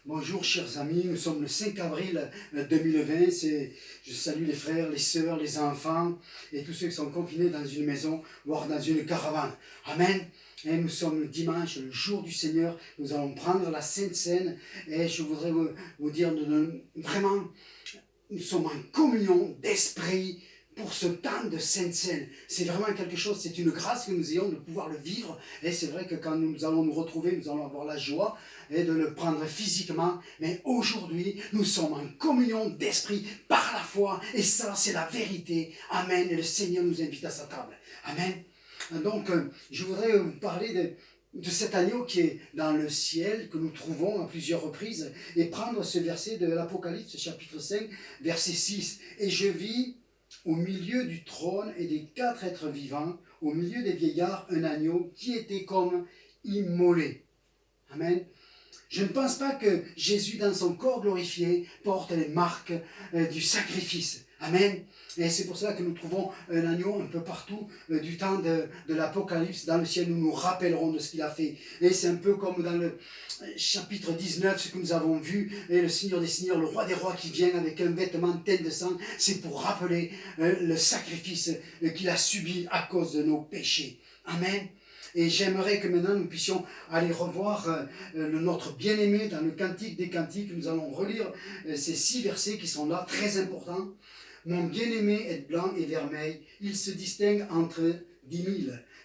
Bonjour chers amis, nous sommes le 5 avril 2020, je salue les frères, les sœurs, les enfants et tous ceux qui sont confinés dans une maison, voire dans une caravane. Amen. Et nous sommes le dimanche, le jour du Seigneur, nous allons prendre la Sainte Seine et je voudrais vous dire vraiment, nous sommes en communion d'esprit pour ce temps de Sainte Seine. C'est vraiment quelque chose, c'est une grâce que nous ayons de pouvoir le vivre. Et c'est vrai que quand nous allons nous retrouver, nous allons avoir la joie et de le prendre physiquement. Mais aujourd'hui, nous sommes en communion d'esprit par la foi. Et ça, c'est la vérité. Amen. Et le Seigneur nous invite à sa table. Amen. Donc, je voudrais vous parler de cet agneau qui est dans le ciel, que nous trouvons à plusieurs reprises, et prendre ce verset de l'Apocalypse, chapitre 5, verset 6. Et je vis au milieu du trône et des 4 êtres vivants, au milieu des vieillards, un agneau qui était comme immolé. Amen. Je ne pense pas que Jésus, dans son corps glorifié, porte les marques du sacrifice. Amen. Et c'est pour cela que nous trouvons un agneau un peu partout du temps de l'Apocalypse. Dans le ciel, nous nous rappellerons de ce qu'il a fait. Et c'est un peu comme dans le chapitre 19, ce que nous avons vu, et le Seigneur des Seigneurs, le Roi des Rois qui vient avec un vêtement teint de sang. C'est pour rappeler le sacrifice qu'il a subi à cause de nos péchés. Amen. Et j'aimerais que maintenant nous puissions aller revoir notre bien-aimé dans le Cantique des Cantiques. Nous allons relire ces 6 versets qui sont là, très importants. Mon bien-aimé est blanc et vermeil, il se distingue entre 10 000.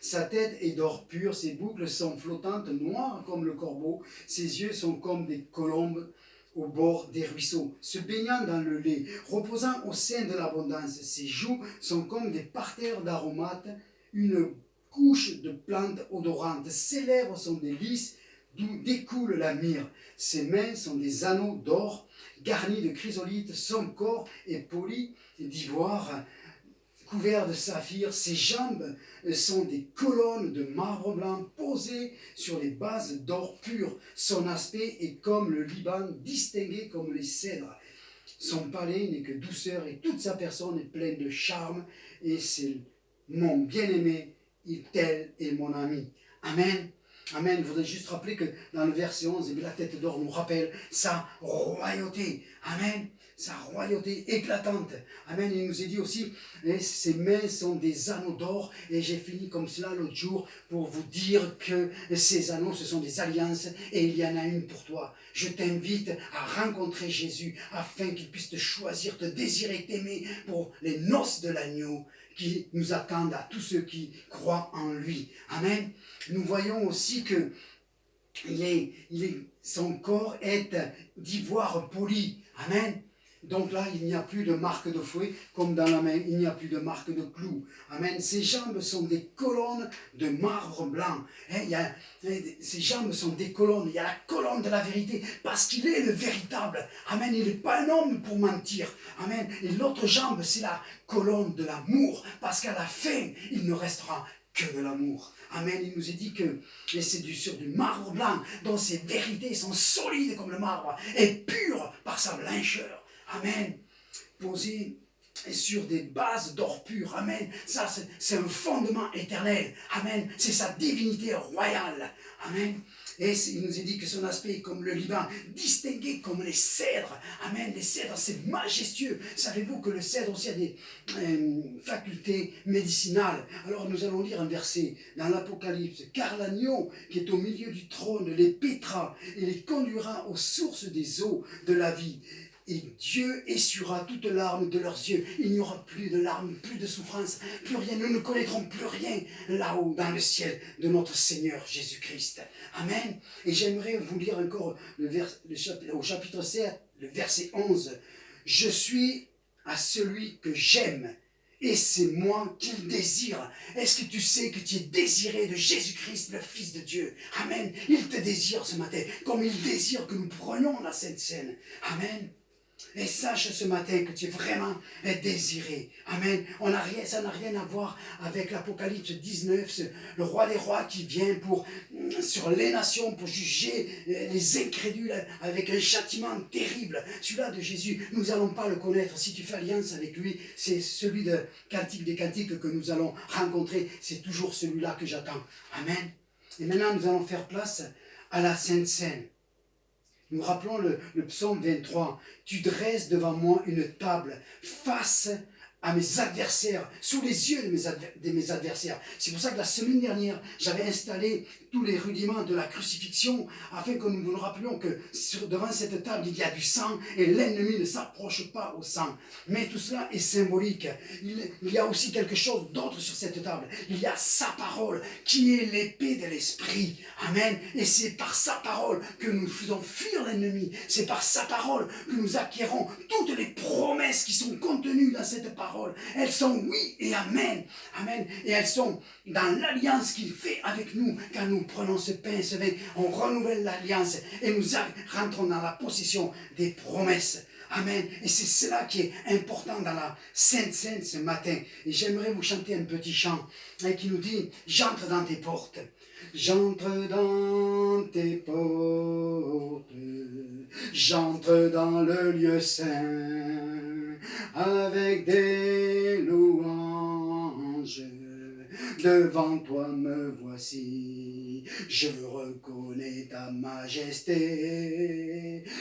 Sa tête est d'or pur, ses boucles sont flottantes, noires comme le corbeau, ses yeux sont comme des colombes au bord des ruisseaux, se baignant dans le lait, reposant au sein de l'abondance. Ses joues sont comme des parterres d'aromates, une couche de plantes odorantes. Ses lèvres sont des lys d'où découle la myrrhe. Ses mains sont des anneaux d'or garnis de chrysolites. Son corps est poli d'ivoire couvert de saphir. Ses jambes sont des colonnes de marbre blanc posées sur les bases d'or pur. Son aspect est comme le Liban, distingué comme les cèdres. Son palais n'est que douceur et toute sa personne est pleine de charme. Et c'est mon bien-aimé, tel est mon ami. Amen. Amen. Je voudrais juste rappeler que dans le verset 11, la tête d'or nous rappelle sa royauté. Amen. Sa royauté éclatante. Amen. Il nous est dit aussi, ses mains sont des anneaux d'or. Et j'ai fini comme cela l'autre jour pour vous dire que ces anneaux, ce sont des alliances. Et il y en a une pour toi. Je t'invite à rencontrer Jésus afin qu'il puisse te choisir, te désirer, t'aimer pour les noces de l'agneau qui nous attendent à tous ceux qui croient en lui. Amen. Nous voyons aussi que son corps est d'ivoire poli. Amen. Donc là, il n'y a plus de marque de fouet, comme dans la main, il n'y a plus de marque de clou. Amen. Ses jambes sont des colonnes de marbre blanc. Ses jambes sont des colonnes. Il y a la colonne de la vérité, parce qu'il est le véritable. Amen. Il n'est pas un homme pour mentir. Amen. Et l'autre jambe, c'est la colonne de l'amour, parce qu'à la fin, il ne restera que de l'amour. Amen. Il nous est dit que c'est sur du marbre blanc, dont ses vérités sont solides comme le marbre, et pures par sa blancheur. Amen. Posé sur des bases d'or pur. Amen. Ça, c'est un fondement éternel. Amen. C'est sa divinité royale. Amen. Et il nous est dit que son aspect est comme le Liban, distingué comme les cèdres. Amen. Les cèdres, c'est majestueux. Savez-vous que le cèdre aussi a des facultés médicinales? Alors nous allons lire un verset dans l'Apocalypse. Car l'agneau qui est au milieu du trône les paîtra et les conduira aux sources des eaux de la vie. Et Dieu essuiera toute larme de leurs yeux. Il n'y aura plus de larmes, plus de souffrance, plus rien. Nous ne connaîtrons plus rien là-haut dans le ciel de notre Seigneur Jésus-Christ. Amen. Et j'aimerais vous lire encore au chapitre 7, le verset 11. Je suis à celui que j'aime, et c'est moi qu'il désire. Est-ce que tu sais que tu es désiré de Jésus-Christ, le Fils de Dieu? Amen. Il te désire ce matin, comme il désire que nous prenions la Sainte Seine. Amen. Et sache ce matin que tu es vraiment désiré. Amen. Ça n'a rien à voir avec l'Apocalypse 19, le roi des rois qui vient sur les nations pour juger les incrédules avec un châtiment terrible. Celui-là de Jésus, nous n'allons pas le connaître. Si tu fais alliance avec lui, c'est celui de Cantique des Cantiques que nous allons rencontrer. C'est toujours celui-là que j'attends. Amen. Et maintenant, nous allons faire place à la Sainte Seine. Nous rappelons le psaume 23. Tu dresses devant moi une table face à mes adversaires, sous les yeux de mes adversaires. C'est pour ça que la semaine dernière, j'avais installé tous les rudiments de la crucifixion, afin que nous nous rappelions que devant cette table, il y a du sang, et l'ennemi ne s'approche pas au sang. Mais tout cela est symbolique. Il y a aussi quelque chose d'autre sur cette table. Il y a sa parole, qui est l'épée de l'esprit. Amen. Et c'est par sa parole que nous faisons fuir l'ennemi. C'est par sa parole que nous acquérons toutes les promesses qui sont contenues dans cette parole. Elles sont oui et amen. Amen. Et elles sont dans l'alliance qu'il fait avec nous. Quand nous prenons ce pain et ce vin, on renouvelle l'alliance et nous rentrons dans la possession des promesses. Amen. Et c'est cela qui est important dans la Sainte Seine ce matin. Et j'aimerais vous chanter un petit chant qui nous dit « J'entre dans tes portes ». J'entre dans tes portes, j'entre dans le lieu saint, avec des louanges, devant toi me voici. Je reconnais ta majesté,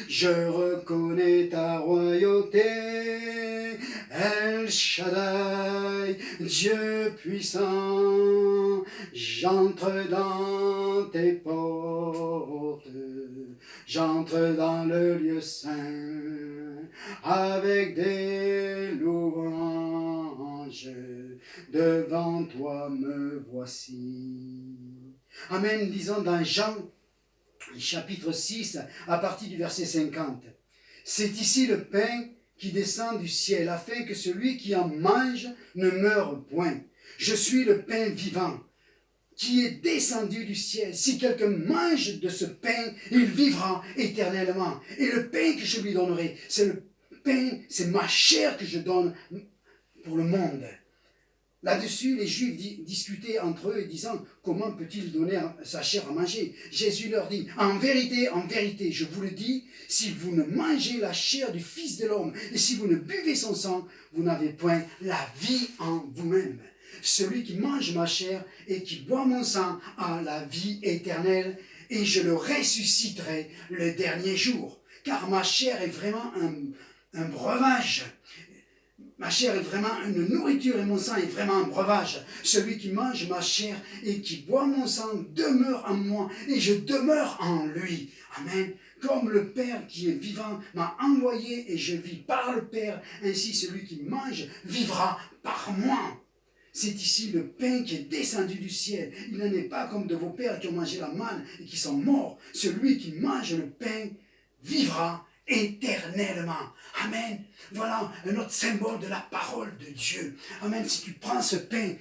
je reconnais ta royauté, El Shaddai, Dieu puissant, j'entre dans tes portes, j'entre dans le lieu saint, avec des louanges, devant toi me voici. Amen, disons dans Jean, chapitre 6, à partir du verset 50. C'est ici le pain qui descend du ciel, afin que celui qui en mange ne meure point. Je suis le pain vivant, qui est descendu du ciel. Si quelqu'un mange de ce pain, il vivra éternellement. Et le pain que je lui donnerai, c'est le pain, c'est ma chair que je donne pour le monde. Là-dessus, les Juifs discutaient entre eux, disant, comment peut-il donner sa chair à manger? Jésus leur dit, en vérité, je vous le dis, si vous ne mangez la chair du Fils de l'homme, et si vous ne buvez son sang, vous n'avez point la vie en vous-même. Celui qui mange ma chair et qui boit mon sang a la vie éternelle, et je le ressusciterai le dernier jour. Car ma chair est vraiment un breuvage. Ma chair est vraiment une nourriture et mon sang est vraiment un breuvage. Celui qui mange ma chair et qui boit mon sang demeure en moi et je demeure en lui. Amen. Comme le Père qui est vivant m'a envoyé et je vis par le Père, ainsi celui qui mange vivra par moi. C'est ici le pain qui est descendu du ciel. Il n'en est pas comme de vos pères qui ont mangé la manne et qui sont morts. Celui qui mange le pain vivra éternellement. Amen. Voilà un autre symbole de la parole de Dieu. Amen. Si tu prends ce pain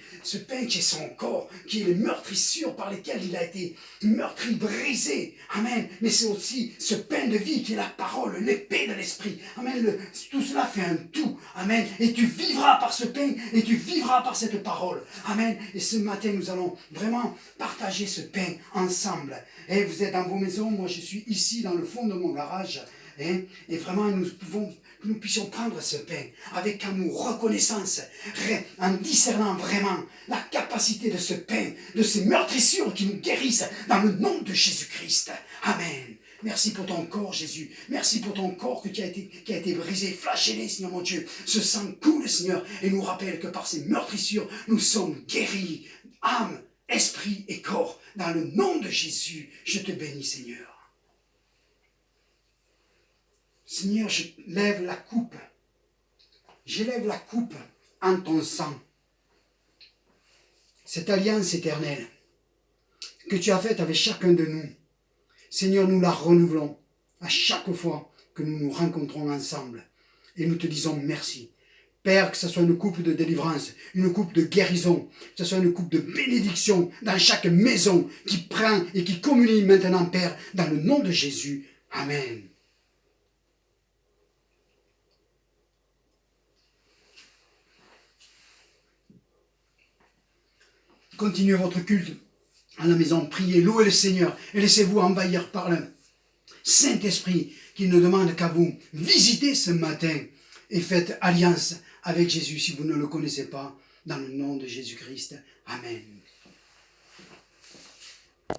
qui est son corps, qui est les meurtrissures par lesquelles il a été meurtri, brisé. Amen. Mais c'est aussi ce pain de vie qui est la parole, l'épée de l'esprit. Amen. Tout cela fait un tout. Amen. Et tu vivras par ce pain et tu vivras par cette parole. Amen. Et ce matin, nous allons vraiment partager ce pain ensemble. Et vous êtes dans vos maisons, moi je suis ici dans le fond de mon garage. Et vraiment, nous puissions prendre ce pain avec amour, reconnaissance, en discernant vraiment la capacité de ce pain, de ces meurtrissures qui nous guérissent dans le nom de Jésus-Christ. Amen. Merci pour ton corps, Jésus. Merci pour ton corps qui a été brisé, flagellé, Seigneur mon Dieu. Ce sang coule, Seigneur, et nous rappelle que par ces meurtrissures, nous sommes guéris, âme, esprit et corps. Dans le nom de Jésus, je te bénis, Seigneur. Seigneur, je lève la coupe. J'élève la coupe en ton sang. Cette alliance éternelle que tu as faite avec chacun de nous, Seigneur, nous la renouvelons à chaque fois que nous nous rencontrons ensemble. Et nous te disons merci. Père, que ce soit une coupe de délivrance, une coupe de guérison, que ce soit une coupe de bénédiction dans chaque maison qui prend et qui communie maintenant, Père, dans le nom de Jésus. Amen. Continuez votre culte à la maison, priez, louez le Seigneur et laissez-vous envahir par le Saint-Esprit qui ne demande qu'à vous visiter ce matin et faites alliance avec Jésus si vous ne le connaissez pas, dans le nom de Jésus-Christ. Amen.